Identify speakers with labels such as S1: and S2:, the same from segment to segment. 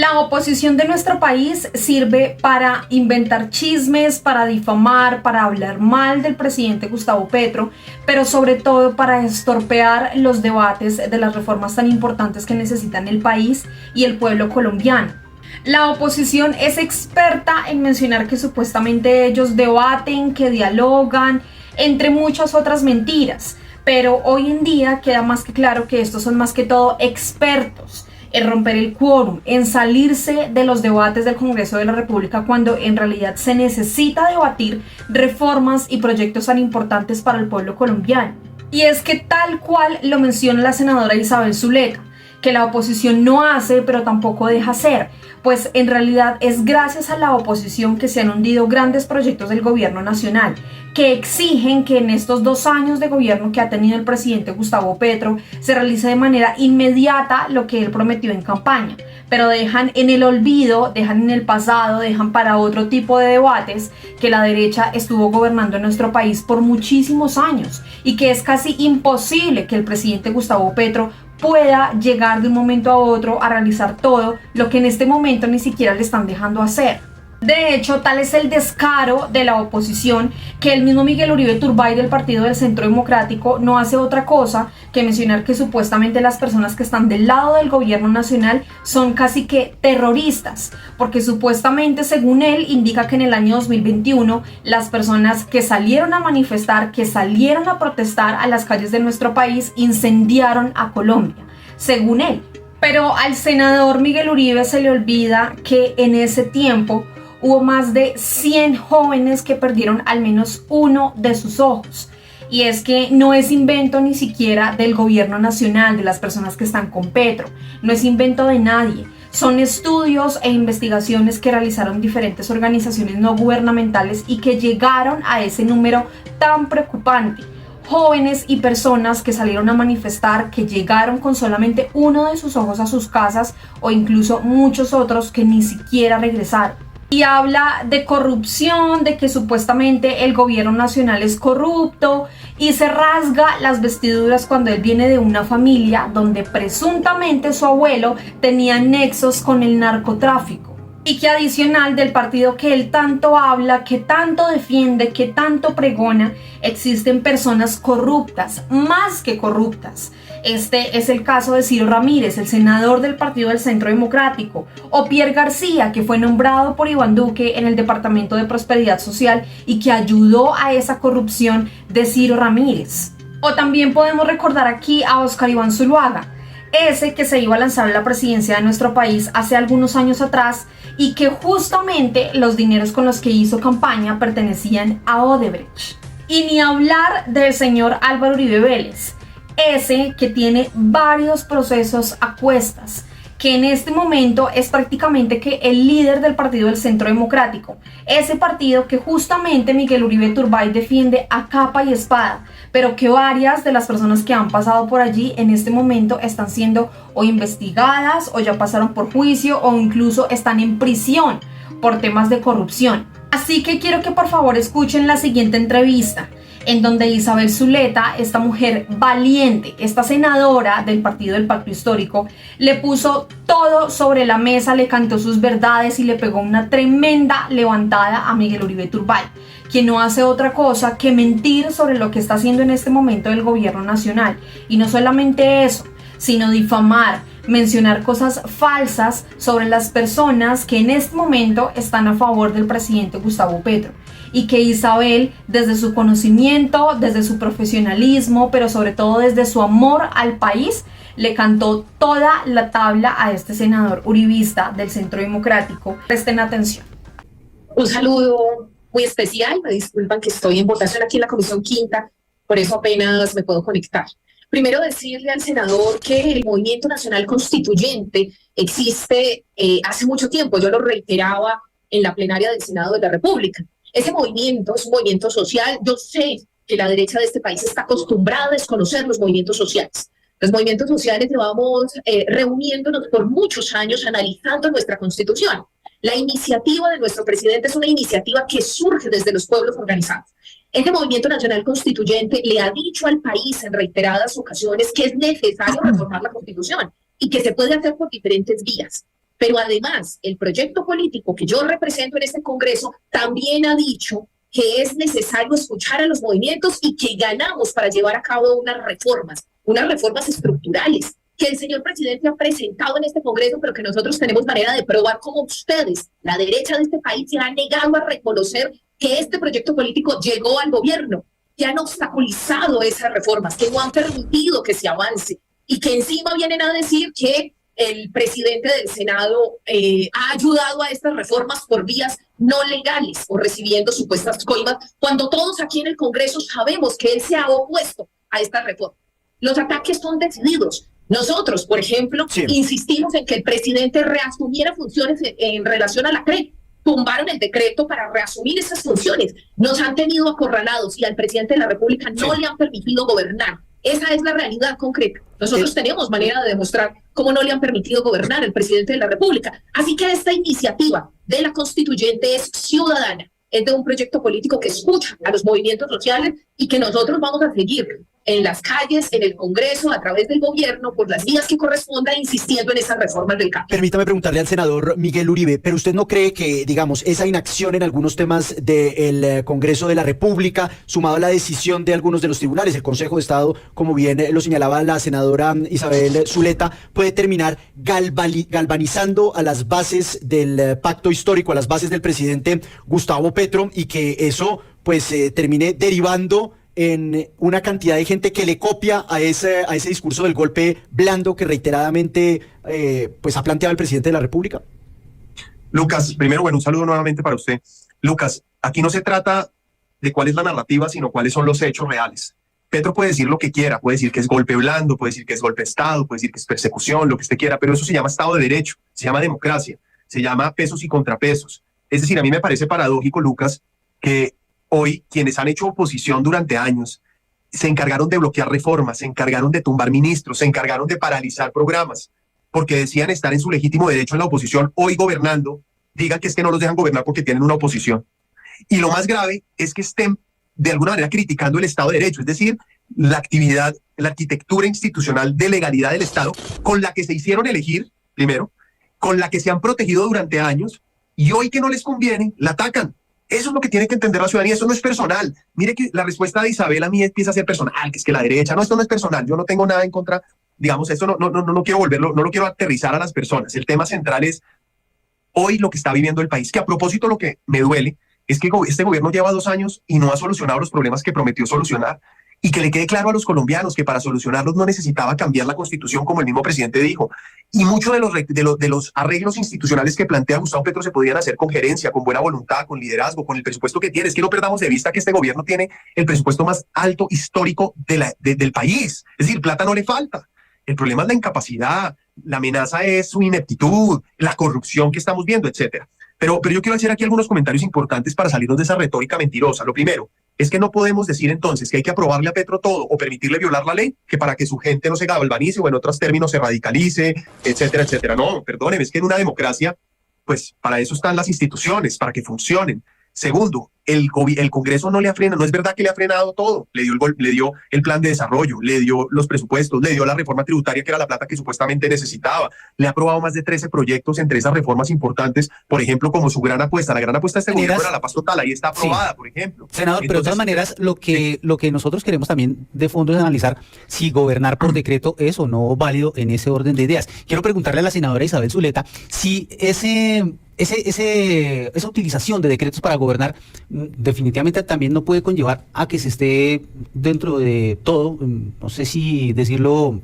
S1: La oposición de nuestro país sirve para inventar chismes, para difamar, para hablar mal del presidente Gustavo Petro, pero sobre todo para estorpear los debates de las reformas tan importantes que necesitan el país y el pueblo colombiano. La oposición es experta en mencionar que supuestamente ellos debaten, que dialogan, entre muchas otras mentiras, pero hoy en día queda más que claro que estos son más que todo expertos en romper el quórum, en salirse de los debates del Congreso de la República cuando en realidad se necesita debatir reformas y proyectos tan importantes para el pueblo colombiano. Y es que tal cual lo menciona la senadora Isabel Zuleta, que la oposición no hace pero tampoco deja hacer, pues en realidad es gracias a la oposición que se han hundido grandes proyectos del gobierno nacional, que exigen que en estos 2 años de gobierno que ha tenido el presidente Gustavo Petro se realice de manera inmediata lo que él prometió en campaña, pero dejan en el olvido, dejan en el pasado, dejan para otro tipo de debates que la derecha estuvo gobernando en nuestro país por muchísimos años y que es casi imposible que el presidente Gustavo Petro pueda llegar de un momento a otro a realizar todo lo que en este momento ni siquiera le están dejando hacer. De hecho, tal es el descaro de la oposición que el mismo Miguel Uribe Turbay del Partido del Centro Democrático no hace otra cosa que mencionar que supuestamente las personas que están del lado del gobierno nacional son casi que terroristas, porque supuestamente, según él, indica que en el año 2021 las personas que salieron a manifestar, que salieron a protestar a las calles de nuestro país, incendiaron a Colombia, según él. Pero al senador Miguel Uribe se le olvida que en ese tiempo hubo más de 100 jóvenes que perdieron al menos uno de sus ojos. Y es que no es invento ni siquiera del gobierno nacional, de las personas que están con Petro. No es invento de nadie. Son estudios e investigaciones que realizaron diferentes organizaciones no gubernamentales y que llegaron a ese número tan preocupante. Jóvenes y personas que salieron a manifestar, que llegaron con solamente uno de sus ojos a sus casas, o incluso muchos otros que ni siquiera regresaron. Y habla de corrupción, de que supuestamente el gobierno nacional es corrupto, y se rasga las vestiduras cuando él viene de una familia donde presuntamente su abuelo tenía nexos con el narcotráfico. Y que adicional del partido que él tanto habla, que tanto defiende, que tanto pregona, existen personas corruptas, más que corruptas. Este es el caso de Ciro Ramírez, el senador del Partido del Centro Democrático, o Pierre García, que fue nombrado por Iván Duque en el Departamento de Prosperidad Social y que ayudó a esa corrupción de Ciro Ramírez. O también podemos recordar aquí a Óscar Iván Zuluaga, ese que se iba a lanzar a la presidencia de nuestro país hace algunos años atrás y que justamente los dineros con los que hizo campaña pertenecían a Odebrecht. Y ni hablar del señor Álvaro Uribe Vélez, ese que tiene varios procesos a cuestas, que en este momento es prácticamente que el líder del Partido del Centro Democrático, ese partido que justamente Miguel Uribe Turbay defiende a capa y espada, pero que varias de las personas que han pasado por allí en este momento están siendo o investigadas o ya pasaron por juicio o incluso están en prisión por temas de corrupción. Así que quiero que por favor escuchen la siguiente entrevista, en donde Isabel Zuleta, esta mujer valiente, esta senadora del Partido del Pacto Histórico, le puso todo sobre la mesa, le cantó sus verdades y le pegó una tremenda levantada a Miguel Uribe Turbay, quien no hace otra cosa que mentir sobre lo que está haciendo en este momento el gobierno nacional. Y no solamente eso, sino difamar, mencionar cosas falsas sobre las personas que en este momento están a favor del presidente Gustavo Petro. Y que Isabel, desde su conocimiento, desde su profesionalismo, pero sobre todo desde su amor al país, le cantó toda la tabla a este senador uribista del Centro Democrático. Presten atención.
S2: Un saludo muy especial, me disculpan que estoy en votación aquí en la Comisión Quinta, por eso apenas me puedo conectar. Primero decirle al senador que el Movimiento Nacional Constituyente existe hace mucho tiempo, yo lo reiteraba en la plenaria del Senado de la República. Ese movimiento es un movimiento social. Yo sé que la derecha de este país está acostumbrada a desconocer los movimientos sociales. Los movimientos sociales llevamos reuniéndonos por muchos años analizando nuestra Constitución. La iniciativa de nuestro presidente es una iniciativa que surge desde los pueblos organizados. Este Movimiento Nacional Constituyente le ha dicho al país en reiteradas ocasiones que es necesario reformar la Constitución y que se puede hacer por diferentes vías. Pero además, el proyecto político que yo represento en este Congreso también ha dicho que es necesario escuchar a los movimientos y que ganamos para llevar a cabo unas reformas estructurales que el señor presidente ha presentado en este Congreso, pero que nosotros tenemos manera de probar cómo ustedes, la derecha de este país, se han negado a reconocer que este proyecto político llegó al gobierno, que han obstaculizado esas reformas, que no han permitido que se avance y que encima vienen a decir que el presidente del Senado ha ayudado a estas reformas por vías no legales o recibiendo supuestas coimas, cuando todos aquí en el Congreso sabemos que él se ha opuesto a esta reforma. Los ataques son decididos. Nosotros, por ejemplo, insistimos en que el presidente reasumiera funciones en relación a la CRE. Tumbaron el decreto para reasumir esas funciones. Nos han tenido acorralados y al presidente de la República no le han permitido gobernar. Esa es la realidad concreta. Nosotros tenemos manera de demostrar cómo no le han permitido gobernar al presidente de la República. Así que esta iniciativa de la constituyente es ciudadana, es de un proyecto político que escucha a los movimientos sociales y que nosotros vamos a seguir en las calles, en el Congreso, a través del gobierno, por las vías que correspondan, insistiendo en esas reformas del cambio.
S3: Permítame preguntarle al senador Miguel Uribe, ¿pero usted no cree que, digamos, esa inacción en algunos temas del Congreso de la República, sumado a la decisión de algunos de los tribunales, el Consejo de Estado, como bien lo señalaba la senadora Isabel Zuleta, puede terminar galvanizando a las bases del pacto histórico, a las bases del presidente Gustavo Petro, y que eso pues termine derivando en una cantidad de gente que le copia a ese discurso del golpe blando que reiteradamente pues ha planteado el presidente de la República?
S4: Lucas, primero, bueno, un saludo nuevamente para usted. Lucas, aquí no se trata de cuál es la narrativa, sino cuáles son los hechos reales. Petro puede decir lo que quiera, puede decir que es golpe blando, puede decir que es golpe de Estado, puede decir que es persecución, lo que usted quiera, pero eso se llama Estado de Derecho, se llama democracia, se llama pesos y contrapesos. Es decir, a mí me parece paradójico, Lucas, que hoy quienes han hecho oposición durante años se encargaron de bloquear reformas, se encargaron de tumbar ministros, se encargaron de paralizar programas, porque decían estar en su legítimo derecho en la oposición, hoy gobernando, digan que es que no los dejan gobernar porque tienen una oposición. Y lo más grave es que estén de alguna manera criticando el Estado de Derecho, es decir, la actividad, la arquitectura institucional de legalidad del Estado con la que se hicieron elegir, primero, con la que se han protegido durante años, y hoy que no les conviene, la atacan. Eso es lo que tiene que entender la ciudadanía, eso no es personal. Mire que la respuesta de Isabel a mí empieza a ser personal, que es que la derecha, no, esto no es personal, yo no tengo nada en contra, digamos, esto no quiero volverlo, no lo quiero aterrizar a las personas. El tema central es hoy lo que está viviendo el país, que a propósito lo que me duele es que este gobierno lleva 2 años y no ha solucionado los problemas que prometió solucionar, y que le quede claro a los colombianos que para solucionarlos no necesitaba cambiar la Constitución, como el mismo presidente dijo. Y muchos de los arreglos institucionales que plantea Gustavo Petro se podrían hacer con gerencia, con buena voluntad, con liderazgo, con el presupuesto que tiene. Es que no perdamos de vista que este gobierno tiene el presupuesto más alto histórico del país. Es decir, plata no le falta. El problema es la incapacidad, la amenaza es su ineptitud, la corrupción que estamos viendo, etcétera. Pero yo quiero hacer aquí algunos comentarios importantes para salirnos de esa retórica mentirosa. Lo primero es que no podemos decir entonces que hay que aprobarle a Petro todo o permitirle violar la ley, que para que su gente no se galvanice o en otros términos se radicalice, etcétera, etcétera. No, perdóneme, es que en una democracia, pues para eso están las instituciones, para que funcionen. Segundo, el Congreso no le ha frenado, no es verdad que le ha frenado todo, le dio el plan de desarrollo, le dio los presupuestos, le dio la reforma tributaria que era la plata que supuestamente necesitaba, le ha aprobado más de 13 proyectos entre esas reformas importantes, por ejemplo, como su gran apuesta, la gran apuesta de este gobierno era la paz total, ahí está aprobada, por ejemplo.
S3: Senador, pero de todas maneras, lo que nosotros queremos también de fondo es analizar si gobernar por decreto es o no válido en ese orden de ideas. Quiero preguntarle a la senadora Isabel Zuleta si esa utilización de decretos para gobernar definitivamente también no puede conllevar a que se esté dentro de todo, no sé si decirlo,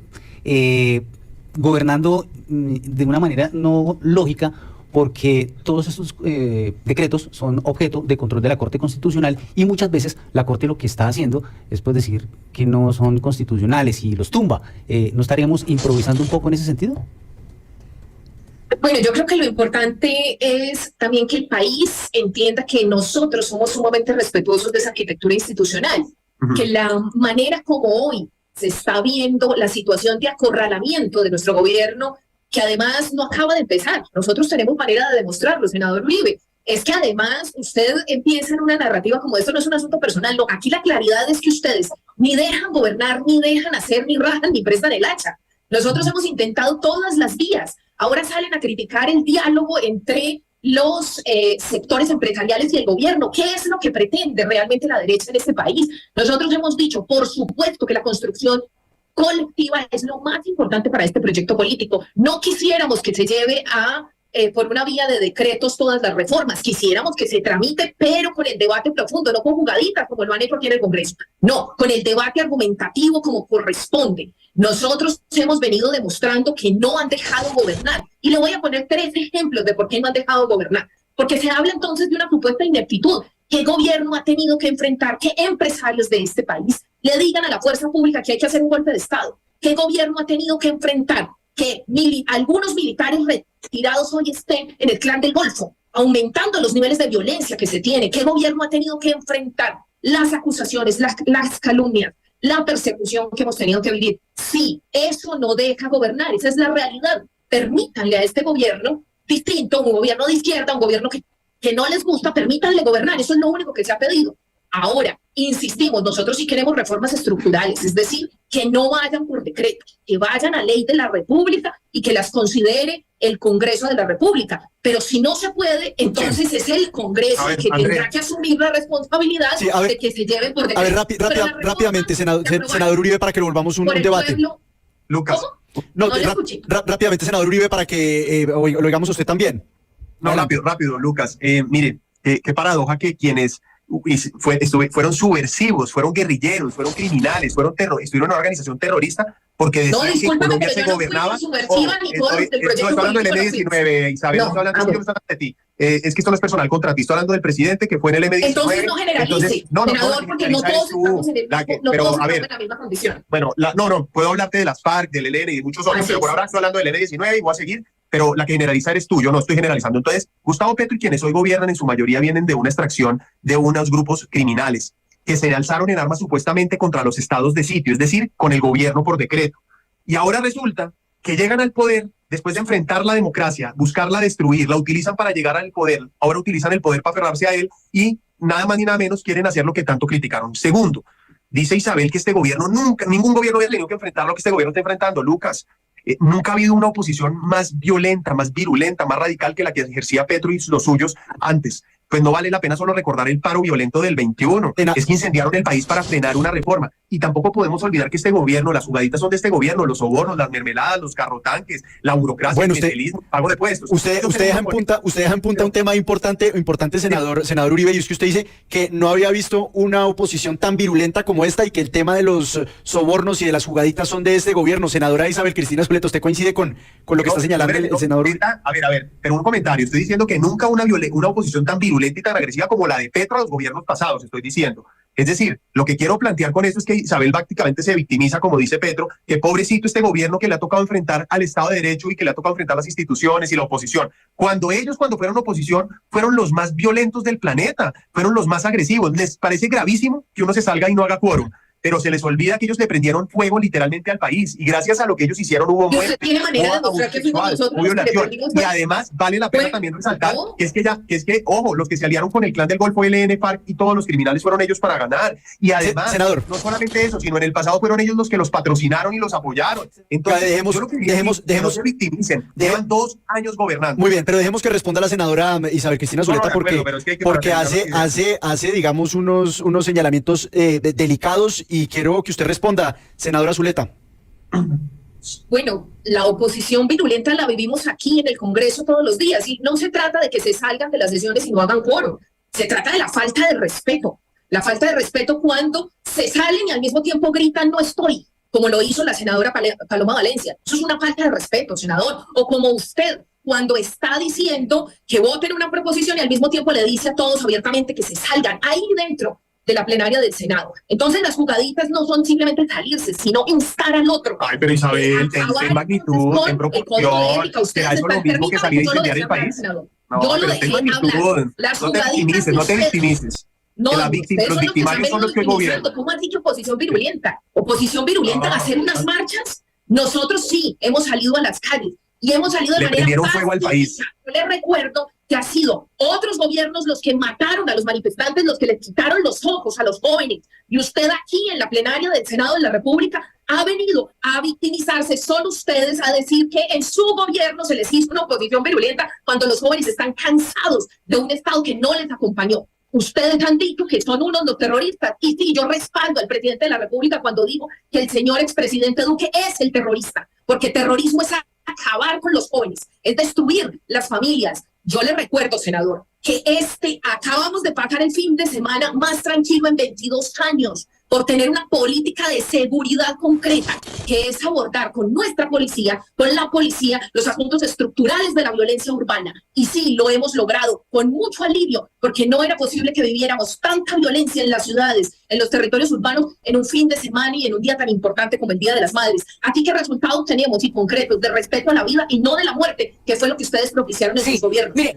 S3: gobernando de una manera no lógica, porque todos estos decretos son objeto de control de la Corte Constitucional y muchas veces la Corte lo que está haciendo es pues decir que no son constitucionales y los tumba. ¿No estaríamos improvisando un poco en ese sentido?
S2: Bueno, yo creo que lo importante es también que el país entienda que nosotros somos sumamente respetuosos de esa arquitectura institucional, que la manera como hoy se está viendo la situación de acorralamiento de nuestro gobierno, que además no acaba de empezar. Nosotros tenemos manera de demostrarlo, senador Uribe. Es que además usted empieza en una narrativa como esto no es un asunto personal, no. Aquí la claridad es que ustedes ni dejan gobernar, ni dejan hacer, ni rajan, ni prestan el hacha. Nosotros hemos intentado todas las vías. ahora salen a criticar el diálogo entre los sectores empresariales y el gobierno. ¿Qué es lo que pretende realmente la derecha en este país? Nosotros hemos dicho, por supuesto, que la construcción colectiva es lo más importante para este proyecto político. No quisiéramos que se lleve por una vía de decretos todas las reformas. Quisiéramos que se tramite, pero con el debate profundo, no con jugaditas como lo han hecho aquí en el Congreso. No, con el debate argumentativo como corresponde. Nosotros hemos venido demostrando que no han dejado gobernar. Y le voy a poner 3 ejemplos de por qué no han dejado gobernar. Porque se habla entonces de una supuesta ineptitud. ¿Qué gobierno ha tenido que enfrentar que empresarios de este país le digan a la fuerza pública que hay que hacer un golpe de Estado? ¿Qué gobierno ha tenido que enfrentar que algunos militares retirados hoy estén en el Clan del Golfo, aumentando los niveles de violencia que se tiene? ¿Qué gobierno ha tenido que enfrentar las acusaciones, las calumnias, la persecución que hemos tenido que vivir? Sí, eso no deja gobernar, esa es la realidad. Permítanle a este gobierno distinto, un gobierno de izquierda, un gobierno que no les gusta, permítanle gobernar, eso es lo único que se ha pedido. Ahora, insistimos, nosotros sí queremos reformas estructurales, es decir, que no vayan por decreto, que vayan a ley de la República y que las considere el Congreso de la República. Pero si no se puede, entonces es el Congreso el que tendrá que asumir la responsabilidad de que se lleven por decreto.
S3: A ver, rápidamente, senador Uribe, para que lo volvamos un debate.
S4: Lucas.
S2: ¿Cómo?
S3: No, rápidamente, senador Uribe, para que lo oigamos a usted también.
S4: No, rápido, Lucas. Mire, qué paradoja que quienes fueron subversivos, fueron guerrilleros, fueron criminales, estuvieron en una organización terrorista porque decían que Colombia se gobernaba. Estoy hablando del M-19, Isabel, no estoy hablando de ti. Es que esto no es personal contra ti, estoy hablando del presidente que fue en el M-19.
S2: Entonces no generalice, senador, porque no todos estamos en la misma condición.
S4: Bueno, puedo hablarte de las FARC, del ELN y de muchos otros, pero por ahora estoy hablando del M-19 y voy a seguir. Pero la que generaliza eres tú, yo no estoy generalizando. Entonces, Gustavo Petro y quienes hoy gobiernan en su mayoría vienen de una extracción de unos grupos criminales que se alzaron en armas supuestamente contra los estados de sitio, es decir, con el gobierno por decreto. Y ahora resulta que llegan al poder después de enfrentar la democracia, buscarla destruir, la utilizan para llegar al poder, ahora utilizan el poder para aferrarse a él y nada más ni nada menos quieren hacer lo que tanto criticaron. Segundo, dice Isabel que este gobierno ningún gobierno había tenido que enfrentar lo que este gobierno está enfrentando, Lucas. Nunca ha habido una oposición más violenta, más virulenta, más radical que la que ejercía Petro y los suyos antes. Pues no vale la pena solo recordar el paro violento del 21. Es que incendiaron el país para frenar una reforma. Y tampoco podemos olvidar que este gobierno, las jugaditas son de este gobierno, los sobornos, las mermeladas, los carrotanques, la burocracia, el clientelismo, pago de puestos.
S3: Usted deja en punta un tema importante, senador Uribe, y es que usted dice que no había visto una oposición tan virulenta como esta y que el tema de los sobornos y de las jugaditas son de este gobierno. Senadora Isabel Cristina Zuleta, ¿usted coincide con lo que está señalando el senador?
S4: A ver, pero un comentario. Estoy diciendo que nunca una oposición tan virulenta y tan agresiva como la de Petro a los gobiernos pasados, estoy diciendo. Es decir, lo que quiero plantear con esto es que Isabel prácticamente se victimiza, como dice Petro, que pobrecito este gobierno que le ha tocado enfrentar al Estado de Derecho y que le ha tocado enfrentar las instituciones y la oposición. Cuando fueron oposición, fueron los más violentos del planeta, fueron los más agresivos. Les parece gravísimo que uno se salga y no haga quórum, pero se les olvida que ellos le prendieron fuego literalmente al país y gracias a lo que ellos hicieron hubo muerte, violación. Y además vale la pena también resaltar que es que, ojo, los que se aliaron con el Clan del Golfo, ELN, FARC y todos los criminales fueron ellos para ganar. Y además,
S3: senador,
S4: no solamente eso, sino en el pasado fueron ellos los que los patrocinaron y los apoyaron. Entonces, no se victimicen, llevan 2 años gobernando.
S3: Muy bien, pero dejemos que responda la senadora Isabel Cristina Zuleta porque hace digamos unos señalamientos delicados y quiero que usted responda, senadora Zuleta.
S2: Bueno, la oposición virulenta la vivimos aquí en el Congreso todos los días y no se trata de que se salgan de las sesiones y no hagan quórum, se trata de la falta de respeto. La falta de respeto cuando se salen y al mismo tiempo gritan no estoy, como lo hizo la senadora Paloma Valencia. Eso es una falta de respeto, senador. O como usted, cuando está diciendo que voten una proposición y al mismo tiempo le dice a todos abiertamente que se salgan ahí dentro de la plenaria del Senado. Entonces las jugaditas no son simplemente salirse, sino instar al otro.
S4: Ay, pero Isabel, ten magnitud, ten proporción. ¿Será eso lo mismo que salir a incendiar el país? No, pero ten magnitud. No te victimices.
S2: No,
S4: los victimarios son los que gobiernan.
S2: ¿Cómo has dicho oposición virulenta? ¿Oposición virulenta a hacer unas marchas? Nosotros sí hemos salido a las calles y hemos salido de manera
S4: prendieron fuego al país.
S2: Yo les recuerdo que ha sido otros gobiernos los que mataron a los manifestantes, los que les quitaron los ojos a los jóvenes. Y usted aquí en la plenaria del Senado de la República ha venido a victimizarse, son ustedes a decir que en su gobierno se les hizo una oposición virulenta cuando los jóvenes están cansados de un Estado que no les acompañó. Ustedes han dicho que son unos los terroristas, y sí, yo respaldo al presidente de la República cuando digo que el señor expresidente Duque es el terrorista, porque terrorismo es acabar con los jóvenes, es destruir las familias. Yo le recuerdo, senador, que acabamos de pasar el fin de semana más tranquilo en 22 años por tener una política de seguridad concreta, que es abordar con nuestra policía, con la policía, los asuntos estructurales de la violencia urbana. Y sí, lo hemos logrado con mucho alivio, porque no era posible que viviéramos tanta violencia en las ciudades, en los territorios urbanos, en un fin de semana y en un día tan importante como el Día de las Madres. Aquí, ¿qué resultados tenemos y concretos de respeto a la vida y no de la muerte, que fue lo que ustedes propiciaron en sus gobiernos?
S3: Mire,